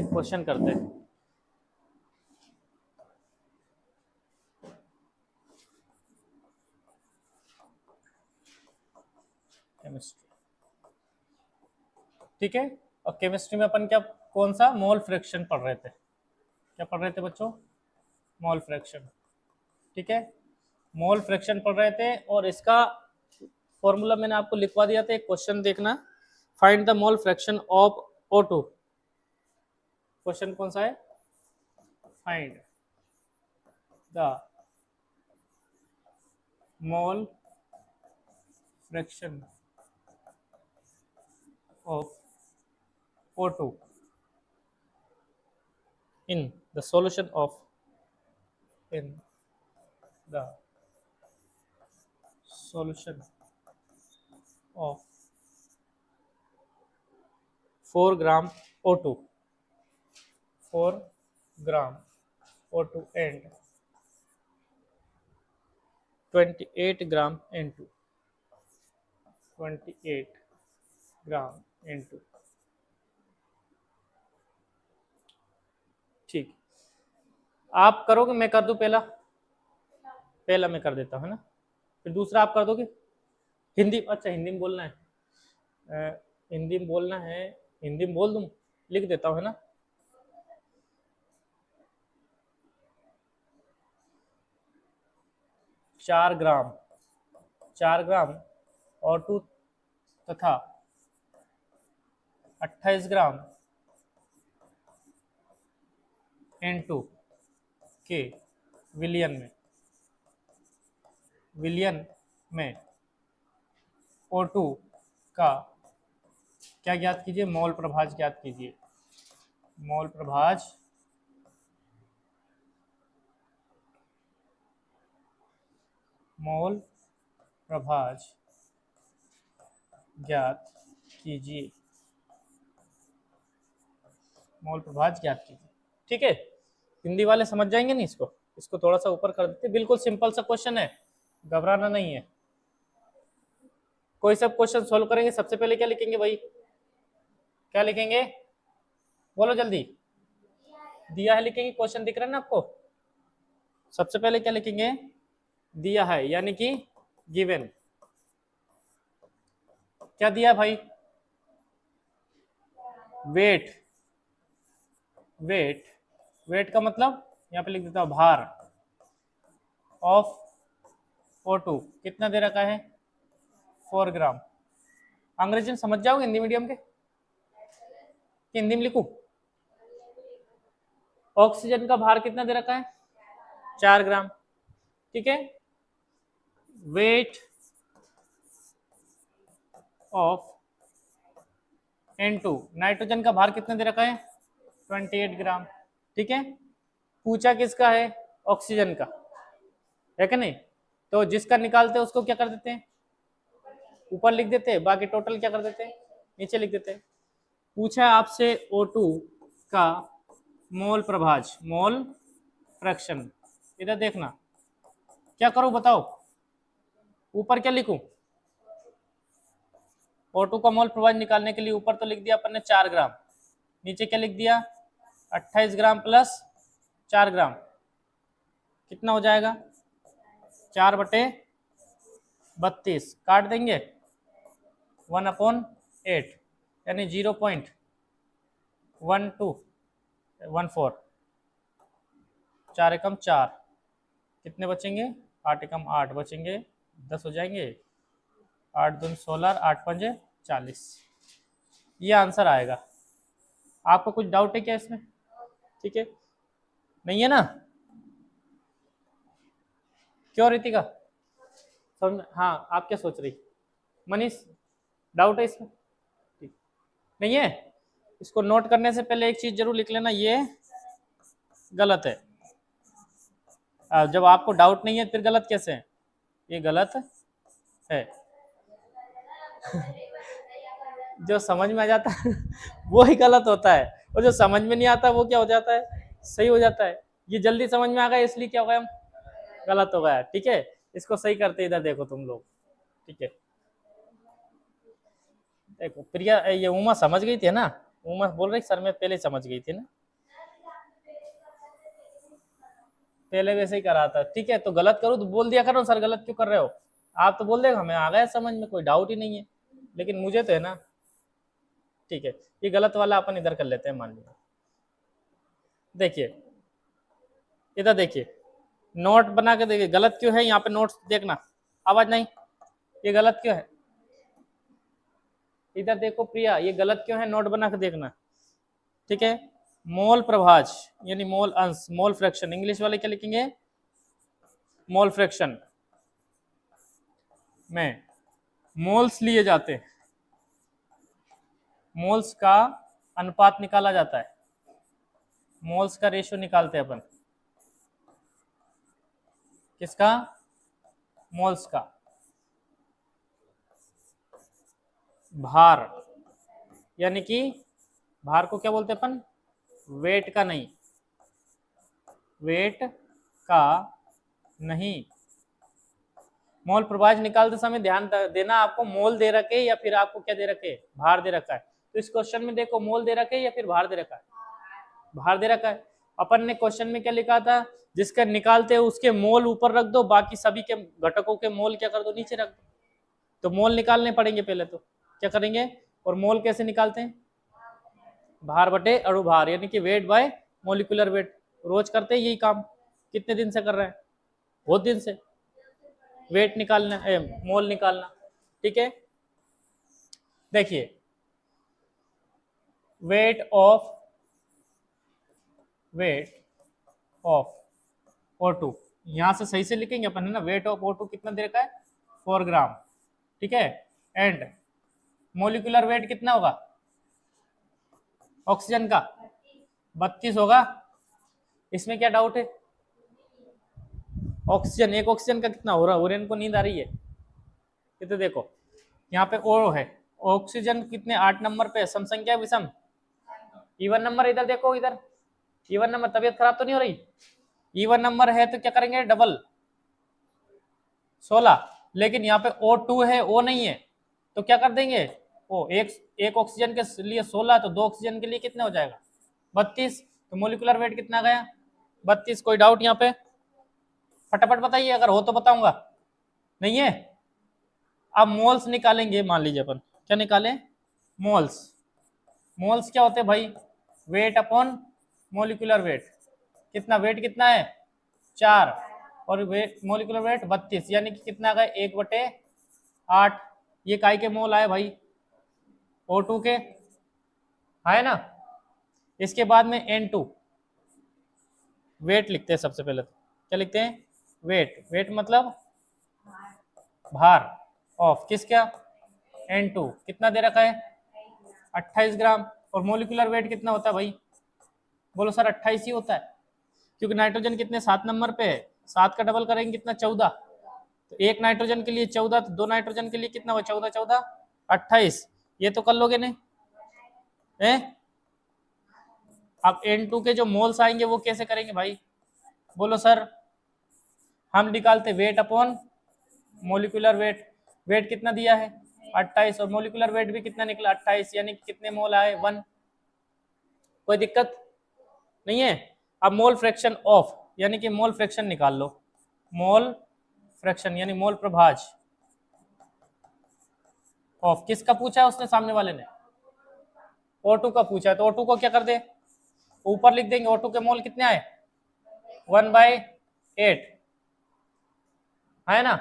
Question करते हैं। Chemistry, ठीक है। और केमिस्ट्री में अपन क्या, कौन सा मोल फ्रैक्शन पढ़ रहे थे? क्या पढ़ रहे थे बच्चों? मोल फ्रैक्शन, ठीक है। मोल फ्रैक्शन पढ़ रहे थे और इसका फॉर्मूला मैंने आपको लिखवा दिया था। एक क्वेश्चन देखना, find the mole fraction of O2। Question कौन सा है? Find the mole fraction of O2 in the solution of of 4 gram O2, 4 gram O2 and 28 gram N2, 28 gram N2, ठीक। आप करोगे, मैं कर दूं? पहला पहला मैं कर देता हूँ, है ना, फिर दूसरा आप कर दोगे। हिंदी, अच्छा हिंदी में बोलना है, हिंदी में बोलना है, हिंदी में बोल दूं? लिख देता हूँ, है ना। चार ग्राम O2 तथा 28 ग्राम N2 के विलियन में O2 का क्या ज्ञात कीजिए? मोल प्रभाज ज्ञात कीजिए। मोल प्रभाज ज्ञात कीजिए। मोल प्रभाज ज्ञात कीजिए, ठीक है। हिंदी वाले समझ जाएंगे नहीं इसको? इसको थोड़ा सा ऊपर कर देते, बिल्कुल सिंपल सा क्वेश्चन है, घबराना नहीं है। कोई सब क्वेश्चन सोल्व करेंगे, सबसे पहले क्या लिखेंगे भाई? क्या लिखेंगे? बोलो जल्दी। दिया है लिखेंगे, क्वेश्चन दिख रहा है ना आपको? सबसे पहले क्या लिखेंगे? दिया है, यानी कि गिवन। क्या दिया भाई? वेट का मतलब यहाँ पे लिख देता हूं भार ऑफ O2 कितना दे रखा है? 4 ग्राम। अंग्रेजी में समझ जाओगे हिंदी मीडियम के, कि हिंदी में लिखूं? ऑक्सीजन का भार कितना दे रखा है? 4 ग्राम, ठीक है। वेट ऑफ N2, नाइट्रोजन का भार कितना दे रखा है? 28 ग्राम, ठीक है। पूछा किसका है? ऑक्सीजन का, है कि नहीं? तो जिसका निकालते हैं उसको क्या कर देते हैं? ऊपर लिख देते हैं, बाकी टोटल क्या कर देते हैं? नीचे लिख देते हैं। पूछा आपसे O2 का मोल प्रभाज, मोल फ्रैक्शन, इधर देखना। क्या करूं बताओ? ऊपर क्या लिखूं? O2 का मोल प्रभाज निकालने के लिए ऊपर तो लिख दिया अपन ने 4 ग्राम, नीचे क्या लिख दिया? 28 ग्राम प्लस 4 ग्राम, कितना हो जाएगा? 4/32 काट देंगे, 1/8 यानी 0.1214। 4 एकम 4, कितने बचेंगे? 8 एकम 8 बचेंगे, 10 हो जाएंगे। 8 दूनी 16, 8 पंजे 40। ये आंसर आएगा। आपको कुछ डाउट है क्या इसमें? ठीक है, नहीं है ना? क्यों रितिका? समझ? हाँ, आप क्या सोच रही? मनीष, डाउट है इसमें? ठीक, नहीं है? इसको नोट करने से पहले एक चीज जरूर लिख लेना, ये गलत है। जब आपको डाउट नहीं है फिर गलत कैसे है? ये गलत है। जो समझ में आ जाता है वो ही गलत होता है, और जो समझ में नहीं आता वो क्या हो जाता है? सही हो जाता है। ये जल्दी समझ में आ गया इसलिए क्या हो गया? हम गलत हो गया, ठीक है। इसको सही करते, इधर देखो तुम लोग, ठीक है। देखो प्रिया, ये उमा समझ गई थी ना? उमा बोल रही सर मैं पहले समझ गई थी ना। पहले वैसे ही करा था, ठीक है। तो गलत करूँ तो बोल दिया करो सर गलत क्यों कर रहे हो, आप तो बोल देगा हमें आ गया समझ में, कोई डाउट ही नहीं है, लेकिन मुझे तो है ना। ठीक है, ये गलत वाला अपन इधर कर लेते हैं, मान लीजिए। देखिए इधर देखिए, नोट बना के देखिए गलत क्यों है, यहाँ पे नोट्स देखना, आवाज नहीं, ये गलत क्यों है, इधर देखो प्रिया, ये गलत क्यों है, नोट बना के देखना, ठीक है। मोल प्रभाज यानी मोल अंश, मोल फ्रैक्शन, इंग्लिश वाले क्या लिखेंगे, मोल फ्रैक्शन में मोल्स लिए जाते हैं, मोल्स का अनुपात निकाला जाता है, मोल्स का रेशियो निकालते हैं अपन, किसका, मोल्स का, भार, यानी कि भार को क्या बोलते हैं अपन, वेट का नहीं, वेट का नहीं। मोल प्रभाज निकालते समय ध्यान देना, आपको मोल दे रखे या फिर आपको क्या दे रखे, भार दे रखा है। तो इस क्वेश्चन में देखो मोल दे रखे या फिर भार दे रखा है, भार दे रखा है। अपन ने क्वेश्चन में क्या लिखा था, जिसका निकालते हैं उसके मोल ऊपर रख दो, बाकी सभी के घटकों के मोल क्या कर दो, नीचे रख दो। तो मोल निकालने पड़ेंगे पहले, तो क्या करेंगे, और मोल कैसे निकालते हैं, भार बटे अणुभार, यानी कि वेट बाय मोलिकुलर वेट। रोज करते हैं यही काम, कितने दिन से कर रहे हैं, बहुत दिन से, वेट निकालना, मोल निकालना, ठीक है। देखिए वेट ऑफ O2, यहां से सही से लिखेंगे अपन है ना, वेट ऑफ O2 कितना दे रखा है, 4 ग्राम, ठीक है। एंड मोलिकुलर वेट कितना होगा ऑक्सीजन का, 32 होगा, इसमें क्या डाउट है। ऑक्सीजन, एक ऑक्सीजन का कितना हो रहा है, ओरेन को नींद आ रही है, ये तो देखो यहाँ पे ओ है, ऑक्सीजन कितने 8 नंबर पे, सम संख्या विषम, इवन नंबर, इधर देखो इधर इवन नंबर, तबीयत खराब तो नहीं हो रही, इवन नंबर है तो क्या करेंगे डबल 16, लेकिन यहाँ पे O2 है, O नहीं है, तो क्या कर देंगे, ओ एक ऑक्सीजन के लिए 16, तो 2 ऑक्सीजन के लिए कितना हो जाएगा 32, तो मोलिकुलर वेट कितना गया 32। कोई डाउट यहाँ पे, फटाफट बताइए, अगर हो तो बताऊंगा, नहीं है। अब मोल्स निकालेंगे, मान लीजिए अपन क्या निकालें, मोल्स, मोल्स क्या होते हैं भाई, वेट अपॉन मोलिकुलर वेट, कितना वेट कितना है 4, और वेट मोलिकुलर वेट 32, यानी कि कितना गए 1/8, ये काय के मोल आए भाई, O2 के, है ना। इसके बाद में N2, वेट लिखते हैं सबसे पहले, तो क्या लिखते हैं, वेट, वेट मतलब भार ऑफ किसका, N2, कितना दे रखा है 28 ग्राम, और मोलिकुलर वेट कितना होता है भाई, बोलो सर 28 ही होता है, क्योंकि नाइट्रोजन कितने 7 नंबर पे है, 7 का डबल करेंगे कितना 14, तो एक नाइट्रोजन के लिए 14, तो 2 नाइट्रोजन के लिए कितना हुआ 14 14 28, ये तो कर लोगे नहीं है। अब N2 के जो मोल्स आएंगे वो कैसे करेंगे भाई, बोलो सर, हम निकालते weight upon molecular weight, weight कितना दिया है 28, और मोलिकुलर वेट भी कितना निकला 28, यानी कितने मोल आए 1, कोई दिक्कत नहीं है। अब मोल फ्रैक्शन ऑफ, यानी कि मोल फ्रैक्शन निकाल लो, मोल फ्रैक्शन यानी मोल प्रभाज ऑफ, किसका पूछा है उसने सामने वाले ने, O2 का पूछा है, तो O2 को क्या कर दे, ऊपर लिख देंगे, O2 के मोल कितने आए 1/8, है ना,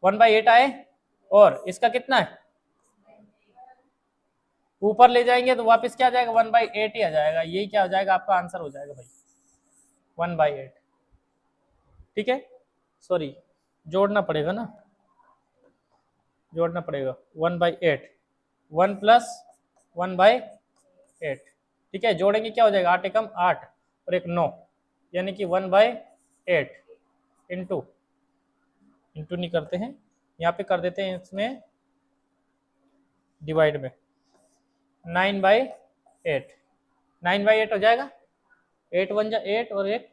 1/8 आए, और इसका कितना है, ऊपर ले जाएंगे तो वापस क्या आ जाएगा 1/8 ही आ जाएगा, यही क्या हो जाएगा आपका आंसर हो जाएगा भाई 1/8, ठीक है। सॉरी जोड़ना पड़ेगा ना, जोड़ना पड़ेगा 1/8, 1 + 1/8, ठीक है। जोड़ेंगे क्या हो जाएगा 8 एकम 8 और एक 9, यानी कि 1/8 इंटू नहीं करते हैं, यहाँ पे कर देते हैं इसमें डिवाइड में, 9/8, 9/8 हो जाएगा, 8 1 जा 8 और एक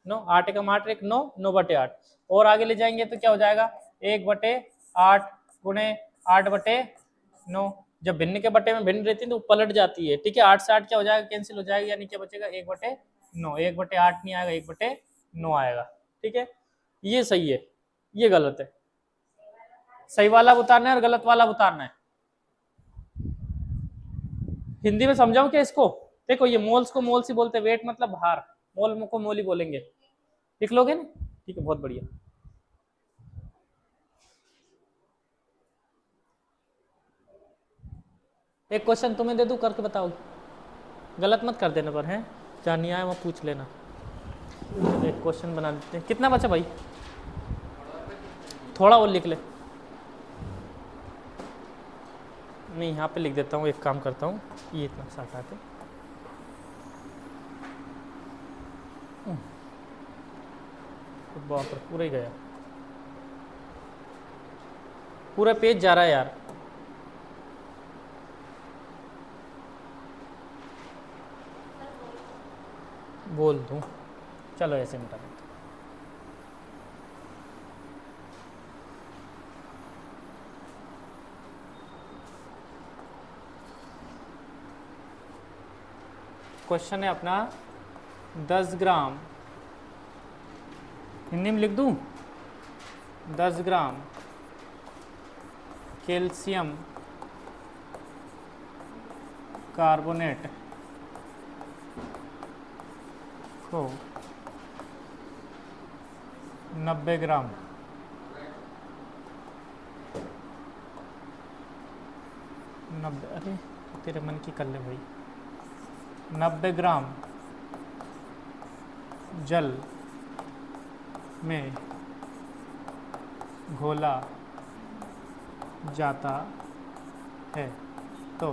9, 8 एकम 8 एक 9, 9/8, और आगे ले जाएंगे तो क्या हो जाएगा 1/8 गुणे 8/9, जब भिन्न के बटे में भिन्न रहती है तो पलट जाती है, ठीक है। 8 से 8 क्या हो जाएगा कैंसिल हो जाएगा, यानी क्या बचेगा 1/9, 1/8 नहीं आएगा 1/9, नो आएगा। ठीक है, ये सही है, ये गलत है। सही वाला उतारना है और गलत वाला उतारना है। हिंदी में समझाऊं क्या इसको? देखो, ये मोल्स को मोल्स ही बोलते हैं, वेट मतलब भार, मोल को मोल ही बोलेंगे। लिख लोगे ना? ठीक है, बहुत बढ़िया। एक क्वेश्चन तुम्हें दे दूं, करके बताओगे? गलत मत कर देना पर, है जहाँ नहीं आया वहाँ पूछ लेना। एक क्वेश्चन बना देते हैं। कितना बचा भाई? थोड़ा और लिख ले। नहीं, यहाँ पे लिख देता हूँ, एक काम करता हूँ, ये इतना सा हटा के। बाप रे, पूरा ही गया, पूरा पेज जा रहा है यार। बोल दूँ? चलो ऐसे मिटा देते। क्वेश्चन है अपना 10 ग्राम, हिंदी में लिख दूं, 10 ग्राम कैल्शियम कार्बोनेट को 90 ग्राम अरे तेरे मन की कर ले भाई, 90 ग्राम जल में घोला जाता है तो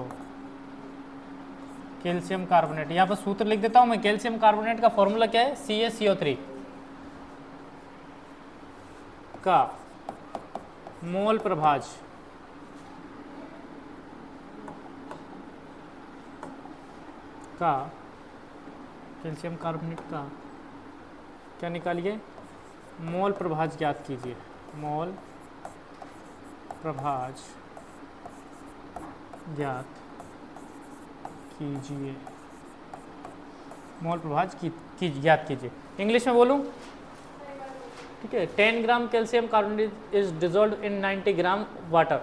कैल्शियम कार्बोनेट, यहाँ पर सूत्र लिख देता हूँ मैं। कैल्शियम कार्बोनेट का फॉर्मूला क्या है? CaCO3 का मोल प्रभाज का, कैल्शियम कार्बोनेट का क्या निकालिए? मोल प्रभाज ज्ञात कीजिए। मोल प्रभाज ज्ञात कीजिए। मोल प्रभाज की ज्ञात कीजिए। इंग्लिश में बोलूं? ठीक है, 10 gram calcium carbonate is dissolve in 90 gram water.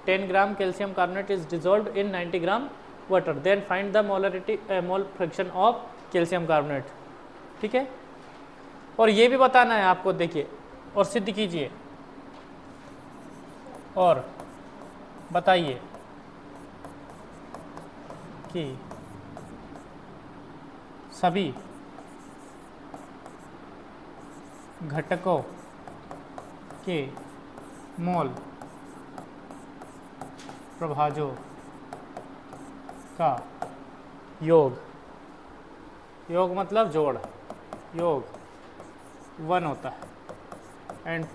10 gram calcium carbonate is dissolve in 90 gram water, then find the molarity mole fraction of calcium carbonate. ठीक है, और ये भी बताना है आपको, देखिए, और सिद्ध कीजिए और बताइए कि सभी घटकों के मोल प्रभाजों का योग, योग मतलब जोड़, योग 1 होता है। And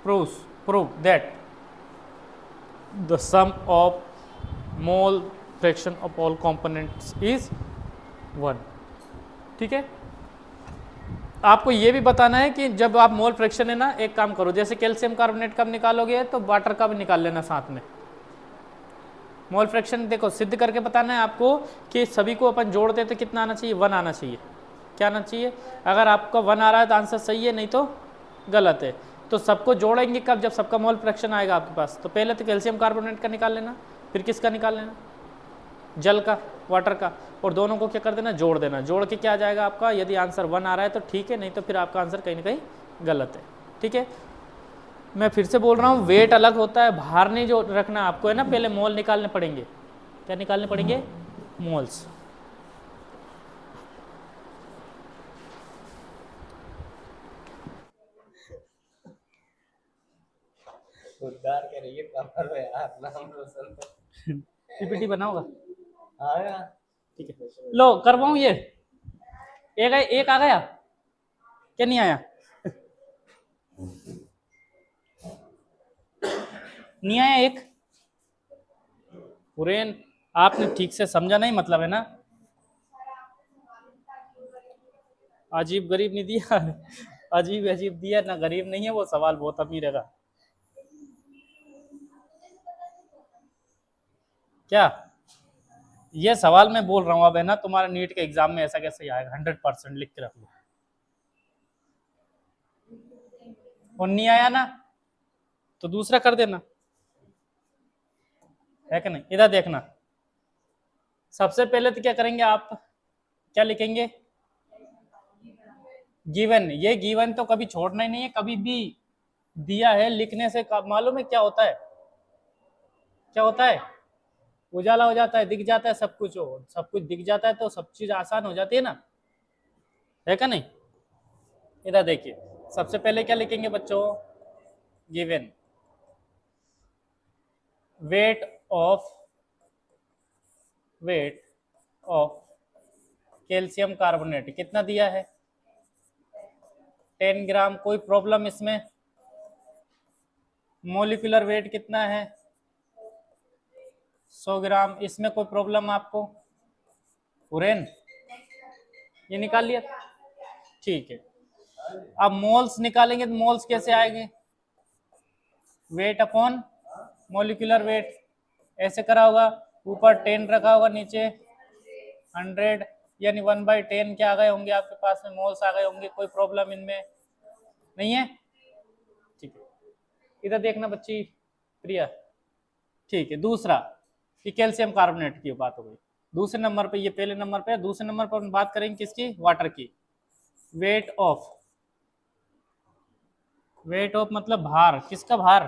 prove that the sum of mole fraction of all components is 1। ठीक है, आपको ये भी बताना है कि जब आप मोल फ्रैक्शन है ना, एक काम करो, जैसे कैल्शियम कार्बोनेट कब निकालोगे तो वाटर का भी निकाल लेना साथ में। मोल फ्रैक्शन देखो सिद्ध करके बताना है आपको कि सभी को अपन जोड़ते तो कितना आना चाहिए? 1 आना चाहिए। क्या आना चाहिए? अगर आपका 1 आ रहा है तो आंसर सही है, नहीं तो गलत है। तो सबको जोड़ेंगे कब? जब सबका मोल फ्रैक्शन आएगा आपके पास। तो पहले तो कैल्शियम कार्बोनेट का निकाल लेना, फिर किसका निकाल लेना? जल का, वाटर का, और दोनों को क्या कर देना? जोड़ देना। जोड़ के क्या आ जाएगा आपका? यदि आंसर 1 आ रहा है तो ठीक है, नहीं तो फिर आपका आंसर कहीं ना कहीं गलत है। ठीक है, मैं फिर से बोल रहा हूँ, वेट अलग होता है, भार नहीं जो रखना आपको है ना, पहले मोल निकालने पड़ेंगे। क्या निकालने पड़ेंगे? मोल्स। उद्धार के रहिए कमर में यार, नाम रोशन। पीपीटी बनाओगा? आया ठीक है, लो करवाऊँ ये। एक आ गया क्या? नहीं आया? नहीं आया एक? पुरेन आपने ठीक से समझा नहीं, मतलब है ना? अजीब गरीब नहीं दिया, अजीब अजीब दिया ना, गरीब नहीं है वो, सवाल बहुत अमीर है। क्या ये सवाल मैं बोल रहा हूँ अब है ना, तुम्हारा नीट के एग्जाम में ऐसा कैसे आएगा, 100% लिख के रख लो। और नहीं आया ना तो दूसरा कर देना, है कि नहीं। इधर देखना, सबसे पहले तो क्या करेंगे आप, क्या लिखेंगे, गिवन। ये गिवन तो कभी छोड़ना ही नहीं है, कभी भी दिया है लिखने से मालूम है क्या होता है, क्या होता है, उजाला हो जाता है, दिख जाता है सब कुछ, हो सब कुछ दिख जाता है तो सब चीज आसान हो जाती है ना, है क्या नहीं। इधर देखिए, सबसे पहले क्या लिखेंगे बच्चों, given weight of calcium carbonate कितना दिया है, 10 ग्राम। कोई प्रॉब्लम इसमें, मोलिकुलर वेट कितना है, 100 ग्राम। इसमें कोई प्रॉब्लम आपको, उरेन ये निकाल लिया, ठीक है। अब मोल्स निकालेंगे तो मोल्स कैसे आएंगे, वेट अपॉन मोलिकुलर वेट, ऐसे करा होगा, ऊपर 10 रखा होगा, नीचे 100, यानी 1/10 क्या आ गए होंगे आपके पास में, मोल्स आ गए होंगे। कोई प्रॉब्लम इनमें नहीं है, ठीक है। इधर देखना बच्ची प्रिया, ठीक है। दूसरा, ये कैल्शियम कार्बोनेट की बात हो गई। दूसरे नंबर पे, ये पहले नंबर पे, दूसरे नंबर पर हम बात करेंगे किसकी, वाटर की। वेट ऑफ मतलब भार, किसका भार,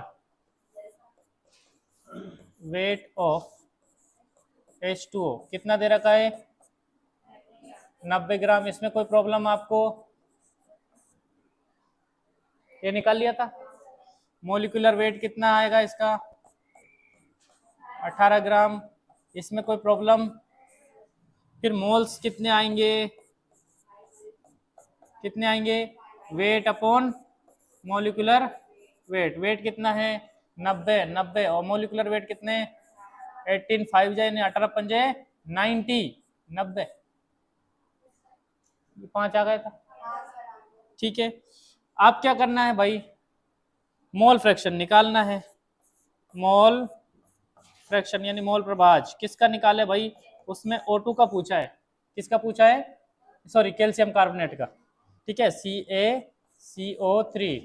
वेट ऑफ H2O कितना दे रखा है, 90 ग्राम। इसमें कोई प्रॉब्लम आपको, ये निकाल लिया था। मोलिकुलर वेट कितना आएगा इसका, 18 ग्राम। इसमें कोई प्रॉब्लम, फिर मोल्स कितने आएंगे, कितने आएंगे, weight upon molecular weight, weight कितना है 90 और मोलिकुलर वेट कितने, 18 5 जाए 18 पंजे 90, 90, 5 आ गया था, ठीक है। अब क्या करना है भाई, मोल फ्रैक्शन निकालना है। मोल फ्रैक्शन यानी मोल प्रभाज किसका निकाले भाई, उसमें O2 का पूछा है, किसका पूछा है, सॉरी कैल्शियम कार्बोनेट का, ठीक है। CaCO3,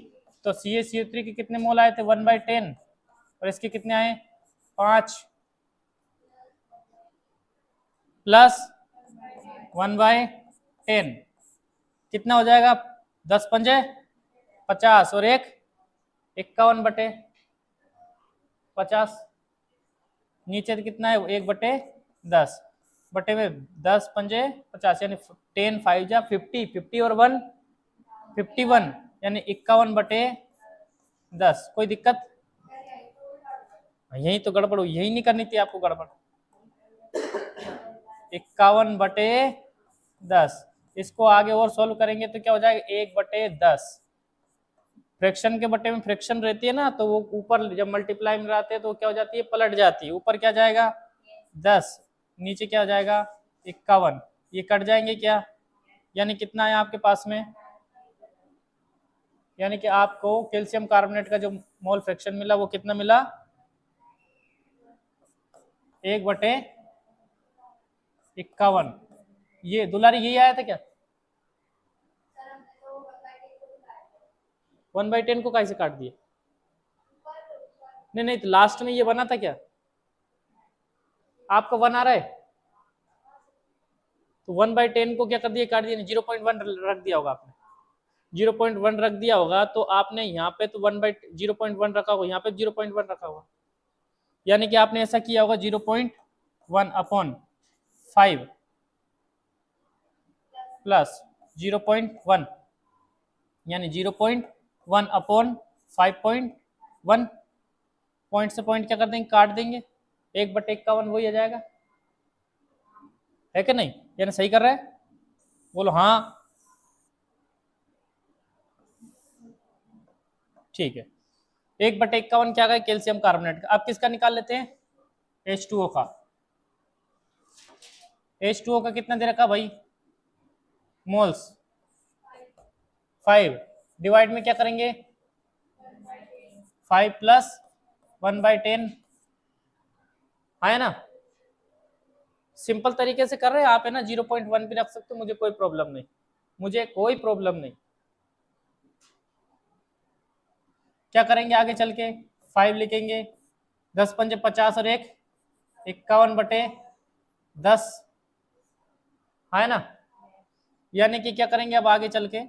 तो CaCO3 के कितने मोल आए थे, 1/10, और इसके कितने आए 5 प्लस 1/10 कितना हो जाएगा, 10 पंजे 50 और एक 51/50, नीचे तो कितना है 1/10 बटे में 10 पंजे 50, यानी 10 5 जा 50, 50 और 1 51, यानी 51/10। कोई दिक्कत, यही तो गड़बड़ हुई, यही नहीं करनी थी आपको गड़बड़, 51/10। इसको आगे और सॉल्व करेंगे तो क्या हो जाएगा, 1/10। फ्रैक्शन के बटे में फ्रैक्शन रहती है ना, तो वो ऊपर जब मल्टीप्लाई में रहते हैं तो क्या हो जाती है, पलट जाती है। ऊपर क्या जाएगा 10, नीचे क्या हो जाएगा 51, ये कट जाएंगे क्या, यानी कितना है आपके पास में, यानी कि आपको कैल्शियम कार्बोनेट का जो मोल फ्रैक्शन मिला वो कितना मिला, 1/51। ये दुलारी यही आया था क्या, 1/10 को कैसे काट दिए, नहीं नहीं, तो लास्ट में ये बना था क्या, आपका 1 आ रहा है, तो 1/10 को क्या कर दिया, काट दिया, 0.1 रख दिया होगा आपने, 0.1 रख दिया होगा, तो आपने यहाँ पे तो 1/0.1 रखा होगा, यहाँ पे 0.1 रखा होगा, यानी कि आपने ऐसा किया होगा 0.1/5 प्लस 0.1, यानी 0.1/5.1, पॉइंट से पॉइंट क्या कर देंगे, काट देंगे, 1/51 वही आ जाएगा, है कि नहीं, यानी सही कर रहा है, बोलो हाँ, ठीक है। 1/51 क्या है, कैल्शियम कार्बोनेट का। अब किसका निकाल लेते हैं, H2O का। H2O का कितना दे रखा भाई, मोल्स 5, डिवाइड में क्या करेंगे 5 प्लस 1/10 आया ना, सिंपल तरीके से कर रहे हैं आप, है ना, 0.1 भी रख सकते हो, मुझे कोई प्रॉब्लम नहीं, मुझे कोई प्रॉब्लम नहीं। क्या करेंगे आगे चल के, 5 लिखेंगे, 10 पंजे 50 और 1 51/10, है ना। यानी कि क्या करेंगे अब आगे चल के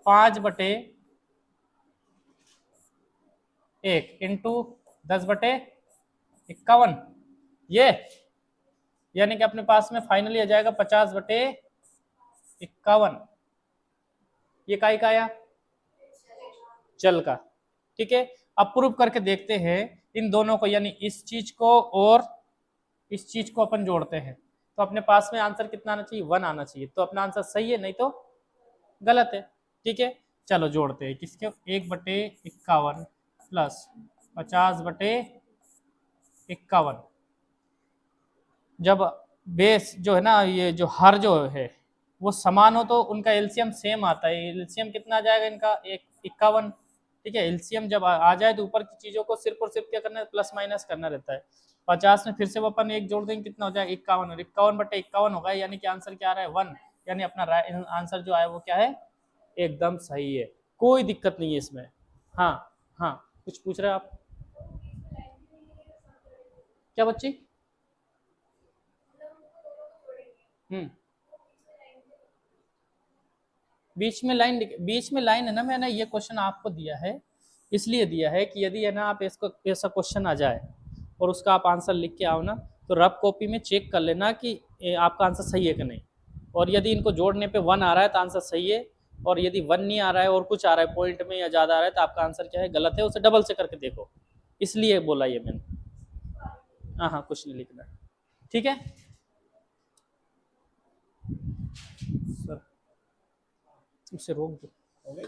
5/1 इंटू 10/51, ये यानी कि अपने पास में फाइनली आ जाएगा 50/51। ये काई का आया, चल का। ठीक है, अब प्रूव करके देखते हैं इन दोनों को, यानी इस चीज को और इस चीज को अपन जोड़ते हैं, तो अपने पास में आंसर कितना आना चाहिए, 1 आना चाहिए। तो अपना आंसर सही है, नहीं तो गलत है। ठीक है, चलो जोड़ते हैं किसके, 1/51 प्लस 50/51। जब बेस जो है ना, ये जो हर जो है वो समान हो तो उनका एलसीएम सेम आता है। एलसीएम कितना आ जाएगा इनका, 51। ठीक है, एलसीएम जब आ जाए तो ऊपर की चीजों को सिर्फ और सिर्फ क्या करना है, प्लस माइनस करना रहता है। 50 में फिर से वो अपन 1 जोड़ देंगे, कितना हो जाएगा 51, और 51/51 होगा, यानी कि आंसर क्या आ रहा है 1। यानी अपना आंसर जो है वो क्या है, एकदम सही है, कोई दिक्कत नहीं है इसमें। हाँ हाँ, कुछ पूछ रहे हैं आप, क्या बच्ची? बीच में लाइन है ना, मैंने ये क्वेश्चन आपको दिया है, इसलिए दिया है कि यदि है ना आप इसको, ऐसा क्वेश्चन आ जाए और उसका आप आंसर लिख के आओ ना, तो रफ कॉपी में चेक कर लेना कि आपका आंसर सही है कि नहीं। और यदि इनको जोड़ने पे 1 आ रहा है तो आंसर सही है, और यदि 1 नहीं आ रहा है और कुछ आ रहा है पॉइंट में या ज़्यादा आ रहा है तो आपका आंसर क्या है, गलत है, उसे डबल से करके देखो, इसलिए बोला ये मैंने। हाँ हाँ, कुछ नहीं लिखना। ठीक है सर, उसे रोक दो।